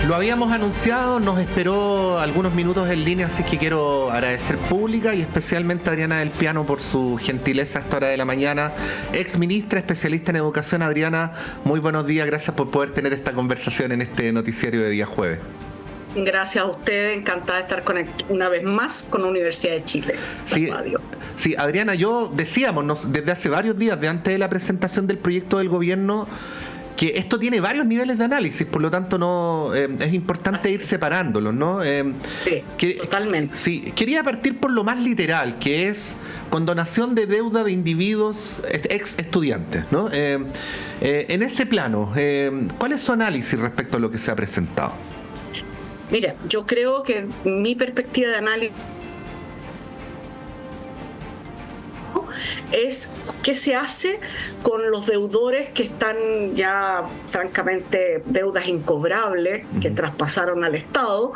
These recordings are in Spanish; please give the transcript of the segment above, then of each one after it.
Lo habíamos anunciado, nos esperó algunos minutos en línea, así que quiero agradecer pública y especialmente a Adriana del Piano por su gentileza a esta hora de la mañana. Ex ministra, especialista en educación. Adriana, muy buenos días, gracias por poder tener esta conversación en este noticiario de día jueves. Gracias a ustedes, encantada de estar una vez más con la Universidad de Chile. Sí, Adriana, decíamos desde hace varios días, de antes de la presentación del proyecto del gobierno, que esto tiene varios niveles de análisis, por lo tanto es importante ir separándolos, ¿no? Sí, totalmente. Sí, quería partir por lo más literal, que es condonación de deuda de individuos ex estudiantes, ¿no? En ese plano, ¿cuál es su análisis respecto a lo que se ha presentado? Mira, yo creo que mi perspectiva de análisis es qué se hace con los deudores que están ya francamente deudas incobrables que traspasaron al Estado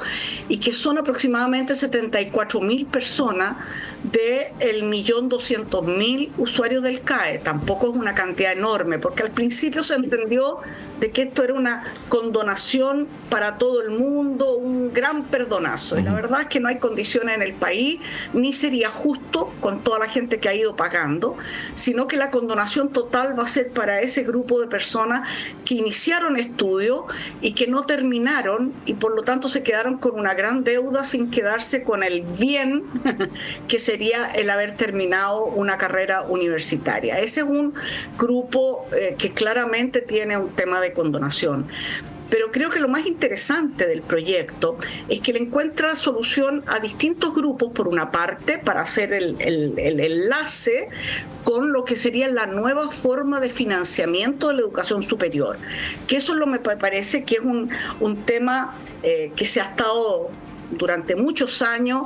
y que son aproximadamente 74.000 personas del 1.200.000 usuarios del CAE. Tampoco es una cantidad enorme, porque al principio se entendió de que esto era una condonación para todo el mundo, un gran perdonazo. Y la verdad es que no hay condiciones en el país, ni sería justo con toda la gente que ha ido pagando, sino que la condonación total va a ser para ese grupo de personas que iniciaron estudios y que no terminaron y por lo tanto se quedaron con una gran deuda sin quedarse con el bien que sería el haber terminado una carrera universitaria. Ese es un grupo que claramente tiene un tema de condonación. Pero creo que lo más interesante del proyecto es que le encuentra solución a distintos grupos, por una parte, para hacer el enlace con lo que sería la nueva forma de financiamiento de la educación superior. Que eso me parece que es un tema que se ha estado durante muchos años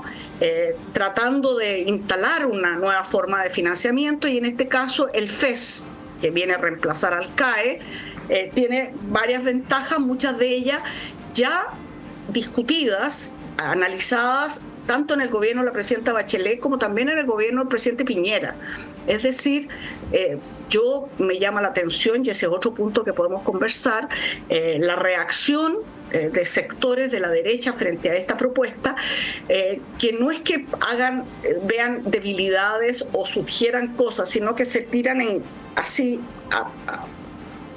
tratando de instalar una nueva forma de financiamiento, y en este caso el FES, que viene a reemplazar al CAE, tiene varias ventajas, muchas de ellas ya discutidas, analizadas, tanto en el gobierno de la presidenta Bachelet como también en el gobierno del presidente Piñera. Es decir, yo me llama la atención, y ese es otro punto que podemos conversar, la reacción de sectores de la derecha frente a esta propuesta, que no es que vean debilidades o sugieran cosas, sino que se tiran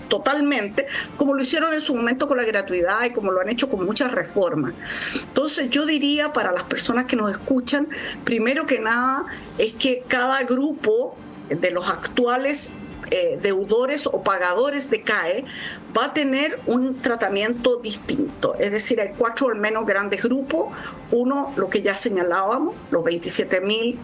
totalmente, como lo hicieron en su momento con la gratuidad y como lo han hecho con muchas reformas. Entonces yo diría, para las personas que nos escuchan, primero que nada es que cada grupo de los actuales deudores o pagadores de CAE va a tener un tratamiento distinto. Es decir, hay 4 al menos grandes grupos. Uno, lo que ya señalábamos, los 74.000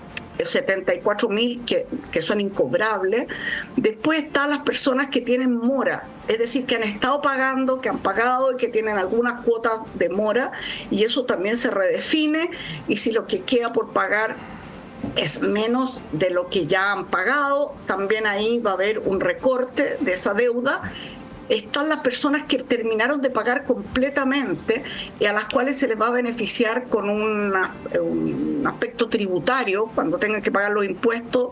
que son incobrables. Después están las personas que tienen mora, es decir, que han estado pagando, que han pagado y que tienen algunas cuotas de mora, y eso también se redefine, y si lo que queda por pagar es menos de lo que ya han pagado, también ahí va a haber un recorte de esa deuda. Están las personas que terminaron de pagar completamente y a las cuales se les va a beneficiar con un aspecto tributario. Cuando tengan que pagar los impuestos,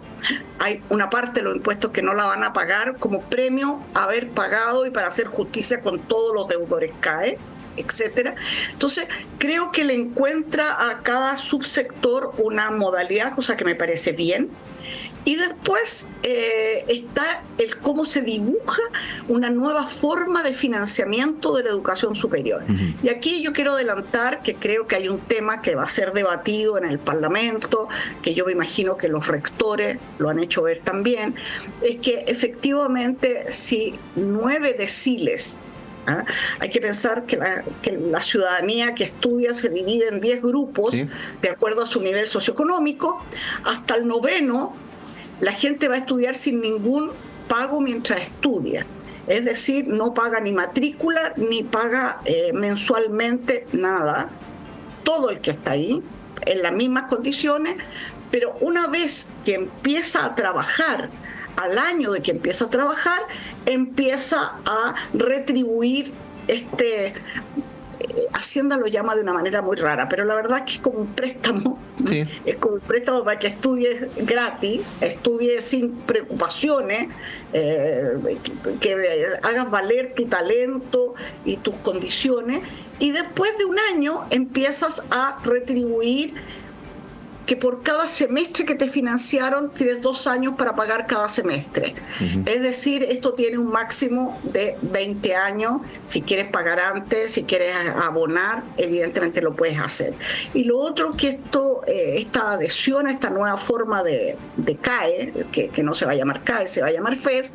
hay una parte de los impuestos que no la van a pagar como premio a haber pagado y para hacer justicia con todos los deudores CAE, etcétera. Entonces, creo que le encuentra a cada subsector una modalidad, cosa que me parece bien. Y después está el cómo se dibuja una nueva forma de financiamiento de la educación superior. Y aquí yo quiero adelantar que creo que hay un tema que va a ser debatido en el Parlamento, que yo me imagino que los rectores lo han hecho ver también, es que efectivamente si 9 deciles, hay que pensar que la ciudadanía que estudia se divide en 10 grupos, sí, de acuerdo a su nivel socioeconómico. Hasta el 9º, la gente va a estudiar sin ningún pago mientras estudia. Es decir, no paga ni matrícula, ni paga mensualmente nada. Todo el que está ahí, en las mismas condiciones, pero una vez que empieza a trabajar, al año de que empieza a trabajar, empieza a retribuir Hacienda lo llama de una manera muy rara, pero la verdad es que es como un préstamo, Sí. es como un préstamo para que estudies gratis, estudies sin preocupaciones, que hagas valer tu talento y tus condiciones, y después de un año empiezas a retribuir que por cada semestre que te financiaron tienes 2 años para pagar cada semestre. Es decir, esto tiene un máximo de 20 años. Si quieres pagar antes, si quieres abonar, evidentemente lo puedes hacer. Y lo otro que esta adhesión a esta nueva forma de CAE, que no se va a llamar CAE, se va a llamar FES,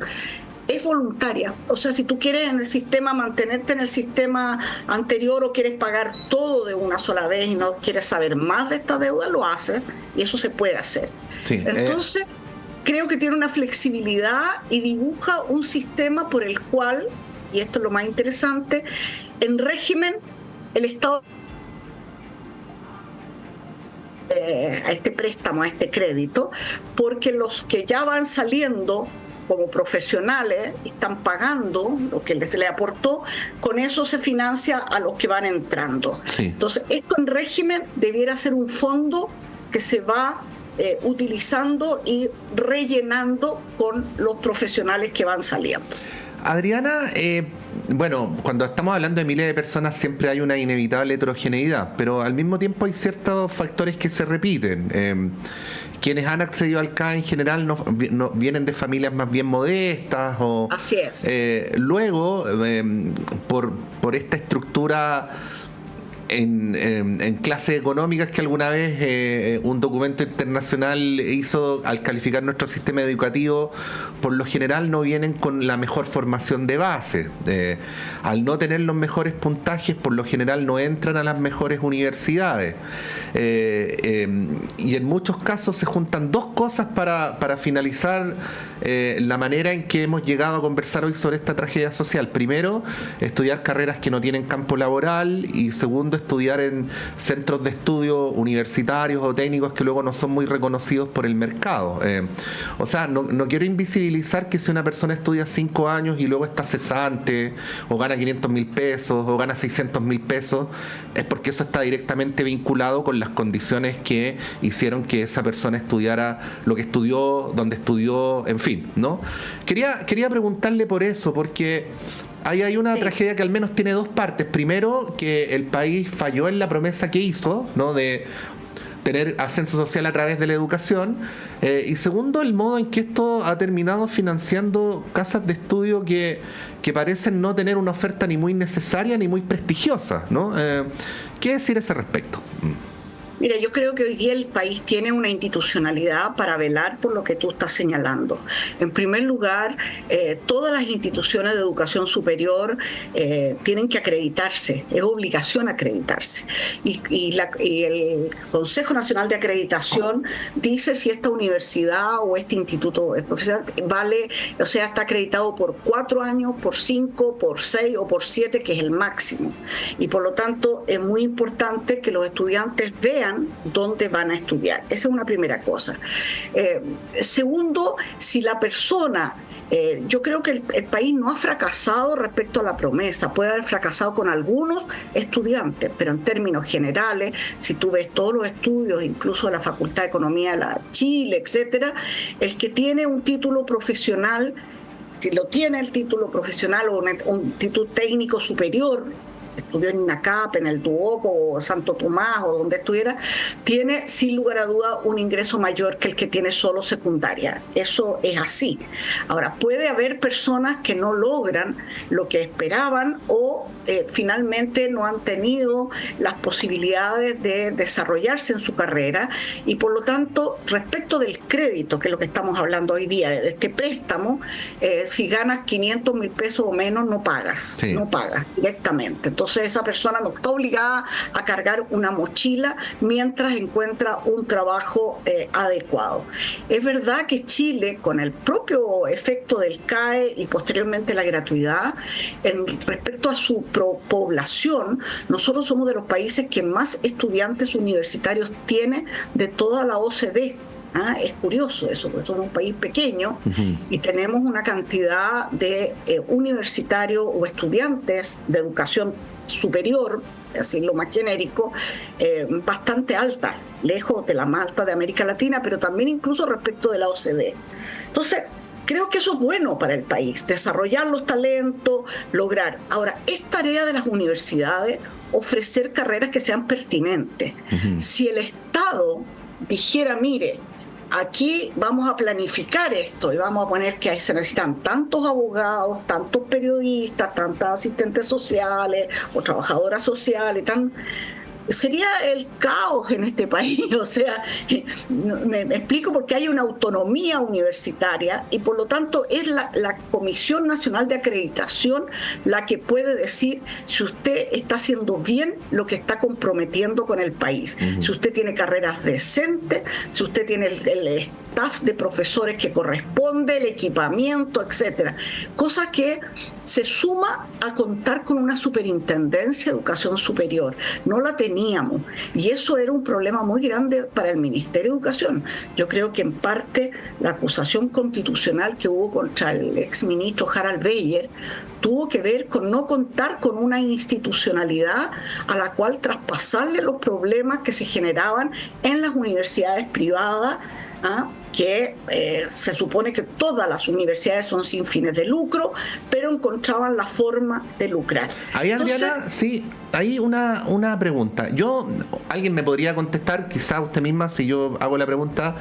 es voluntaria. O sea, si tú quieres en el sistema mantenerte en el sistema anterior o quieres pagar todo de una sola vez y no quieres saber más de esta deuda, lo haces y eso se puede hacer. Sí, entonces, creo que tiene una flexibilidad y dibuja un sistema por el cual, y esto es lo más interesante, en régimen el Estado a este préstamo, a este crédito, porque los que ya van saliendo como profesionales están pagando lo que se le aportó, con eso se financia a los que van entrando. Sí. Entonces, esto en régimen debiera ser un fondo que se va utilizando y rellenando con los profesionales que van saliendo. Adriana, bueno, cuando estamos hablando de miles de personas siempre hay una inevitable heterogeneidad, pero al mismo tiempo hay ciertos factores que se repiten. Quienes han accedido al CAE en general no vienen de familias más bien modestas o así es. Luego por esta estructura en clases económicas que alguna vez un documento internacional hizo al calificar nuestro sistema educativo, por lo general no vienen con la mejor formación de base. Al no tener los mejores puntajes, por lo general no entran a las mejores universidades. Y en muchos casos se juntan dos cosas para finalizar la manera en que hemos llegado a conversar hoy sobre esta tragedia social. Primero, estudiar carreras que no tienen campo laboral, y segundo, estudiar en centros de estudio universitarios o técnicos que luego no son muy reconocidos por el mercado. O sea, no quiero invisibilizar que si una persona estudia 5 años y luego está cesante o gana 500.000 pesos o gana 600.000 pesos, es porque eso está directamente vinculado con las condiciones que hicieron que esa persona estudiara lo que estudió, donde estudió, en fin, ¿no? Quería preguntarle por eso, porque ahí hay una tragedia que al menos tiene dos partes. Primero, que el país falló en la promesa que hizo, ¿no?, de tener ascenso social a través de la educación, y segundo, el modo en que esto ha terminado financiando casas de estudio que parecen no tener una oferta ni muy necesaria ni muy prestigiosa, ¿no? ¿Qué decir a ese respecto? Mira, yo creo que hoy día el país tiene una institucionalidad para velar por lo que tú estás señalando. En primer lugar, todas las instituciones de educación superior tienen que acreditarse, es obligación acreditarse. Y el Consejo Nacional de Acreditación dice si esta universidad o este instituto profesional vale, o sea, está acreditado por 4 años, por 5, por 6 o por 7, que es el máximo. Y por lo tanto, es muy importante que los estudiantes vean dónde van a estudiar. Esa es una primera cosa. Segundo, si la persona... yo creo que el país no ha fracasado respecto a la promesa. Puede haber fracasado con algunos estudiantes, pero en términos generales, si tú ves todos los estudios, incluso de la Facultad de Economía de la Chile, etcétera, el que tiene un título profesional, si lo tiene el título profesional o un título técnico superior, estudió en INACAP, en el Duoco o Santo Tomás o donde estuviera, tiene sin lugar a duda un ingreso mayor que el que tiene solo secundaria. Eso es así. Ahora, puede haber personas que no logran lo que esperaban o finalmente no han tenido las posibilidades de desarrollarse en su carrera, y por lo tanto, respecto del crédito, que es lo que estamos hablando hoy día, de este préstamo, si ganas 500.000 pesos o menos, no pagas, no pagas directamente. Entonces esa persona no está obligada a cargar una mochila mientras encuentra un trabajo adecuado. Es verdad que Chile, con el propio efecto del CAE y posteriormente la gratuidad, respecto a su población, nosotros somos de los países que más estudiantes universitarios tiene de toda la OCDE. Es curioso eso, porque somos un país pequeño y tenemos una cantidad de universitarios o estudiantes de educación superior decirlo más genérico, bastante alta, lejos de la más alta de América Latina, pero también incluso respecto de la OCDE. Entonces, creo que eso es bueno para el país, desarrollar los talentos, lograr. Ahora, es tarea de las universidades ofrecer carreras que sean pertinentes. Si el Estado dijera, mire, aquí vamos a planificar esto y vamos a poner que se necesitan tantos abogados, tantos periodistas, tantas asistentes sociales o trabajadoras sociales, sería el caos en este país. O sea, me explico, porque hay una autonomía universitaria y por lo tanto es la Comisión Nacional de Acreditación la que puede decir si usted está haciendo bien lo que está comprometiendo con el país, si usted tiene carreras decentes, si usted tiene el staff de profesores que corresponde, el equipamiento, etcétera. Cosa que se suma a contar con una superintendencia de educación superior. No la teníamos y eso era un problema muy grande para el Ministerio de Educación. Yo creo que en parte la acusación constitucional que hubo contra el exministro Harald Beyer tuvo que ver con no contar con una institucionalidad a la cual traspasarle los problemas que se generaban en las universidades privadas, que se supone que todas las universidades son sin fines de lucro, pero encontraban la forma de lucrar. Ahí, Adriana, sí, hay una pregunta. Alguien me podría contestar, quizás usted misma, si yo hago la pregunta,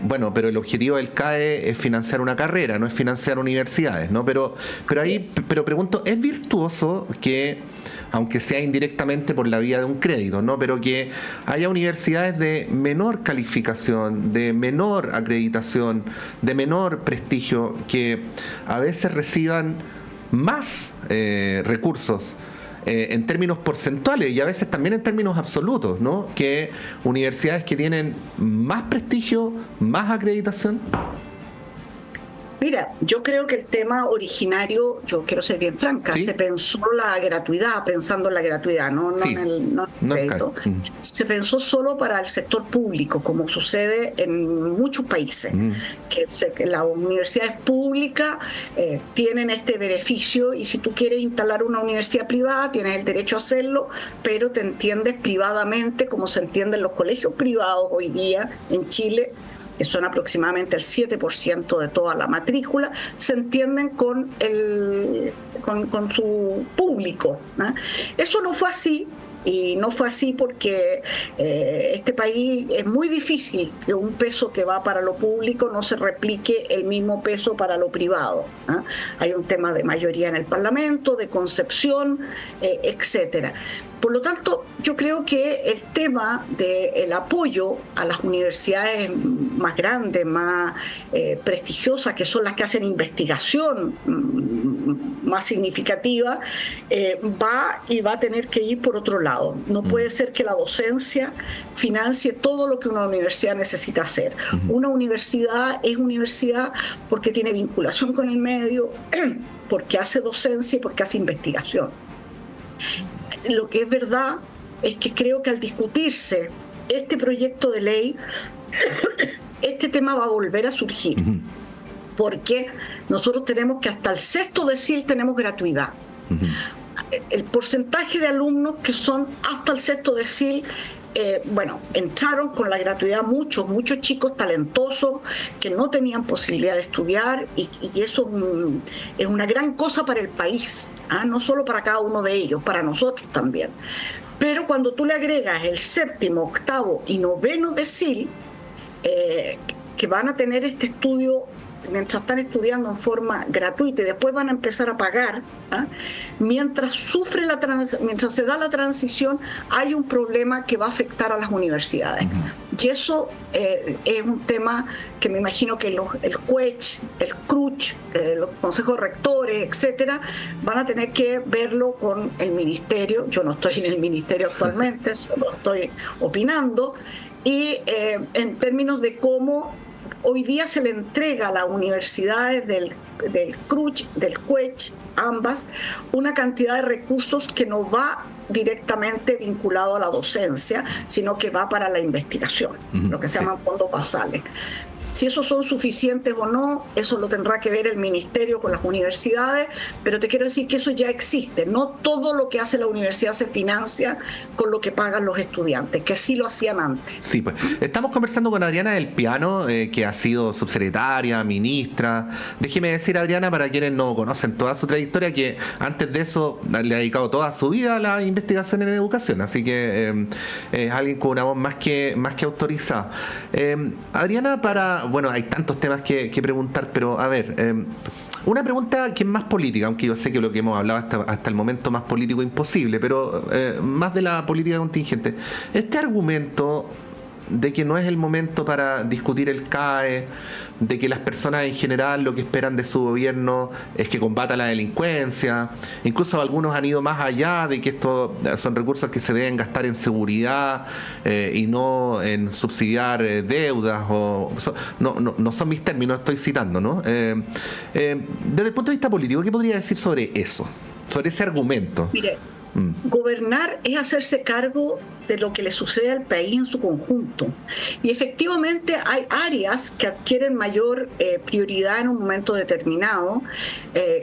bueno, pero el objetivo del CAE es financiar una carrera, no es financiar universidades, ¿no? Pero pregunto, ¿es virtuoso que, aunque sea indirectamente por la vía de un crédito, ¿no?, pero que haya universidades de menor calificación, de menor acreditación, de menor prestigio, que a veces reciban más recursos en términos porcentuales y a veces también en términos absolutos, ¿no?, que universidades que tienen más prestigio, más acreditación? Mira, yo creo que el tema originario, yo quiero ser bien franca, ¿sí?, se pensó la gratuidad, pensando en la gratuidad, no en el crédito. Se pensó solo para el sector público, como sucede en muchos países, que las universidades públicas tienen este beneficio y si tú quieres instalar una universidad privada tienes el derecho a hacerlo, pero te entiendes privadamente como se entienden los colegios privados hoy día en Chile, que son aproximadamente el 7% de toda la matrícula, se entienden con su público, ¿no? Eso no fue así, y no fue así porque este país es muy difícil que un peso que va para lo público no se replique el mismo peso para lo privado, ¿no? Hay un tema de mayoría en el Parlamento, de concepción, etcétera. Por lo tanto, yo creo que el tema del apoyo a las universidades más grandes, más prestigiosas, que son las que hacen investigación más significativa, va a tener que ir por otro lado. No puede ser que la docencia financie todo lo que una universidad necesita hacer. Una universidad es universidad porque tiene vinculación con el medio, porque hace docencia y porque hace investigación. Lo que es verdad es que creo que al discutirse este proyecto de ley, este tema va a volver a surgir, porque nosotros tenemos que hasta el sexto decil tenemos gratuidad. El porcentaje de alumnos que son hasta el sexto decil, entraron con la gratuidad muchos chicos talentosos que no tenían posibilidad de estudiar y eso es una gran cosa para el país, no solo para cada uno de ellos, para nosotros también. Pero cuando tú le agregas el séptimo, octavo y noveno decil, que van a tener este estudio mientras están estudiando en forma gratuita y después van a empezar a pagar, mientras se da la transición, hay un problema que va a afectar a las universidades. Y eso es un tema que me imagino que el CUECH, el CRUCH, los consejos rectores, etcétera, van a tener que verlo con el ministerio. Yo no estoy en el ministerio actualmente, solo estoy opinando, y en términos de cómo hoy día se le entrega a las universidades del CRUCH, del CUECH, ambas, una cantidad de recursos que no va directamente vinculado a la docencia, sino que va para la investigación, lo que se llaman fondos basales. Si esos son suficientes o no, eso lo tendrá que ver el ministerio con las universidades, pero te quiero decir que eso ya existe. No todo lo que hace la universidad se financia con lo que pagan los estudiantes, que sí lo hacían antes. Sí, pues estamos conversando con Adriana del Piano, que ha sido subsecretaria, ministra. Déjeme decir, Adriana, para quienes no conocen toda su trayectoria, que antes de eso le ha dedicado toda su vida a la investigación en educación, así que es alguien con una voz más que autorizada. Adriana, bueno, hay tantos temas que preguntar, pero a ver, una pregunta que es más política, aunque yo sé que lo que hemos hablado hasta el momento más político imposible, pero más de la política contingente. Este argumento de que no es el momento para discutir el CAE, de que las personas en general lo que esperan de su gobierno es que combata la delincuencia, incluso algunos han ido más allá de que estos son recursos que se deben gastar en seguridad y no en subsidiar deudas, no son mis términos, estoy citando, ¿no? Desde el punto de vista político, ¿qué podría decir sobre eso, sobre ese argumento? Mire, gobernar es hacerse cargo de lo que le sucede al país en su conjunto. Y efectivamente hay áreas que adquieren mayor prioridad en un momento determinado.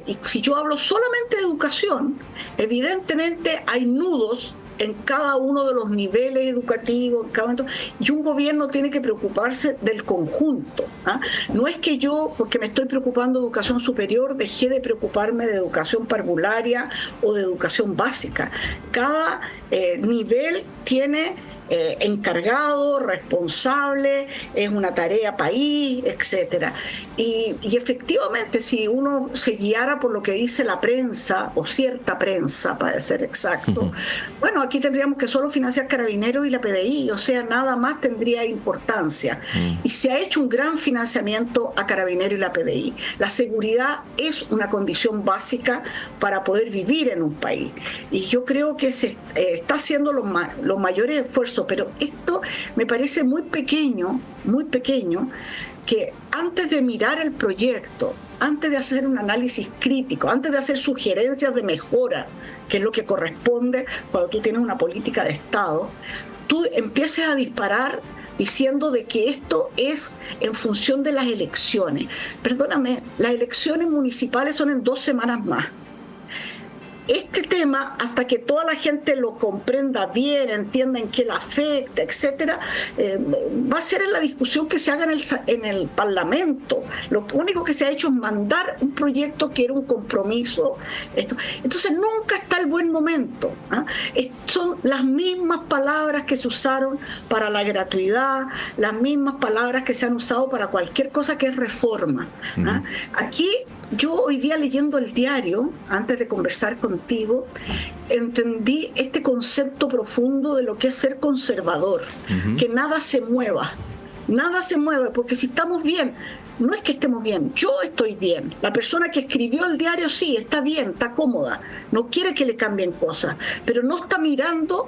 Y si yo hablo solamente de educación, evidentemente hay nudos en cada uno de los niveles educativos, y un gobierno tiene que preocuparse del conjunto. No es que yo, porque me estoy preocupando de educación superior, dejé de preocuparme de educación parvularia o de educación básica. Cada nivel tiene encargado, responsable, es una tarea país, etcétera. Y efectivamente, si uno se guiara por lo que dice la prensa, o cierta prensa, para ser exacto, bueno, aquí tendríamos que solo financiar Carabineros y la PDI, o sea, nada más tendría importancia. Y se ha hecho un gran financiamiento a Carabineros y la PDI. La seguridad es una condición básica para poder vivir en un país. Y yo creo que se está haciendo los mayores esfuerzos, pero esto me parece muy pequeño, que antes de mirar el proyecto, antes de hacer un análisis crítico, antes de hacer sugerencias de mejora, que es lo que corresponde cuando tú tienes una política de Estado, tú empieces a disparar diciendo de que esto es en función de las elecciones. Perdóname, las elecciones municipales son en 2 semanas más. Este tema, hasta que toda la gente lo comprenda bien, entienda en qué la afecta, etcétera, va a ser en la discusión que se haga en el Parlamento. Lo único que se ha hecho es mandar un proyecto que era un compromiso. Entonces nunca está el buen momento. Son las mismas palabras que se usaron para la gratuidad, las mismas palabras que se han usado para cualquier cosa que es reforma. Aquí yo hoy día, leyendo el diario, antes de conversar contigo, entendí este concepto profundo de lo que es ser conservador, que nada se mueva, porque si estamos bien, no es que estemos bien, yo estoy bien, la persona que escribió el diario sí, está bien, está cómoda, no quiere que le cambien cosas, pero no está mirando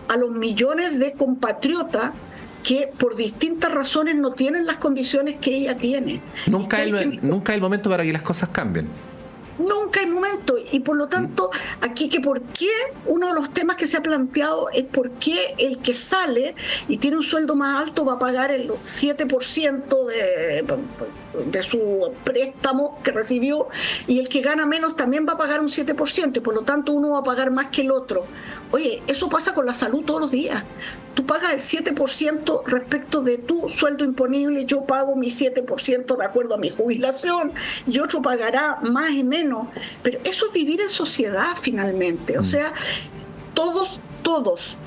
a los millones de compatriotas que por distintas razones no tienen las condiciones que ella tiene. Nunca hay el momento para que las cosas cambien. Nunca hay momento, y por lo tanto aquí que por qué uno de los temas que se ha planteado es por qué el que sale y tiene un sueldo más alto va a pagar el 7% de su préstamo que recibió, y el que gana menos también va a pagar un 7%, y por lo tanto uno va a pagar más que el otro. Oye, eso pasa con la salud todos los días. Tú pagas el 7% respecto de tu sueldo imponible, yo pago mi 7% de acuerdo a mi jubilación, y otro pagará más y menos. Pero eso es vivir en sociedad finalmente. O sea, todos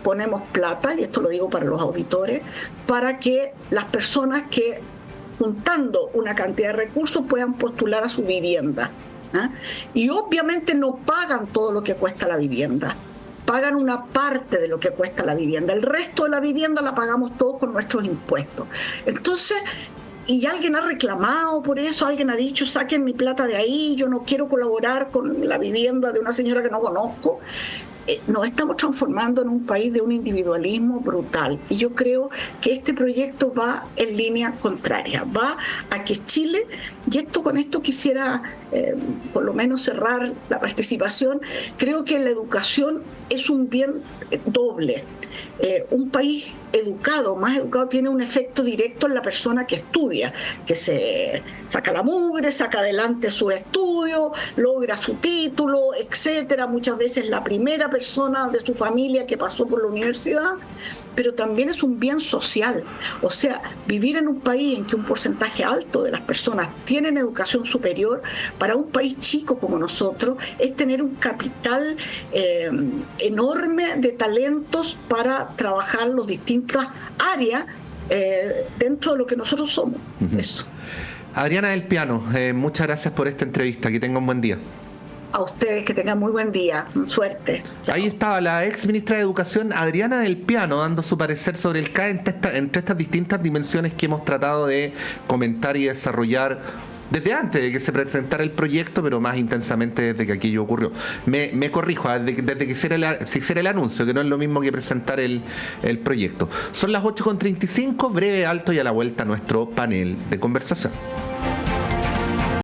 ponemos plata, y esto lo digo para los auditores, para que las personas que, juntando una cantidad de recursos, puedan postular a su vivienda. Y obviamente no pagan todo lo que cuesta la vivienda. Pagan una parte de lo que cuesta la vivienda. El resto de la vivienda la pagamos todos con nuestros impuestos. Entonces, y alguien ha reclamado por eso, alguien ha dicho, saquen mi plata de ahí, yo no quiero colaborar con la vivienda de una señora que no conozco. Nos estamos transformando en un país de un individualismo brutal, y yo creo que este proyecto va en línea contraria, va a que Chile, y con esto quisiera por lo menos cerrar la participación, creo que la educación es un bien doble. Un país más educado, tiene un efecto directo en la persona que estudia, que se saca la mugre, saca adelante su estudio, logra su título, etcétera. Muchas veces la primera persona de su familia que pasó por la universidad, pero también es un bien social. O sea, vivir en un país en que un porcentaje alto de las personas tienen educación superior, para un país chico como nosotros, es tener un capital enorme de talentos para trabajar las distintas áreas dentro de lo que nosotros somos. Uh-huh. Eso. Adriana del Piano, muchas gracias por esta entrevista. Que tenga un buen día. A ustedes, que tengan muy buen día. Suerte. Chao. Ahí estaba la ex ministra de Educación, Adriana del Piano, dando su parecer sobre el CAE entre estas distintas dimensiones que hemos tratado de comentar y desarrollar desde antes de que se presentara el proyecto, pero más intensamente desde que aquello ocurrió. Me corrijo, desde que se hiciera el anuncio, que no es lo mismo que presentar el proyecto. Son las 8:35, breve alto y a la vuelta nuestro panel de conversación.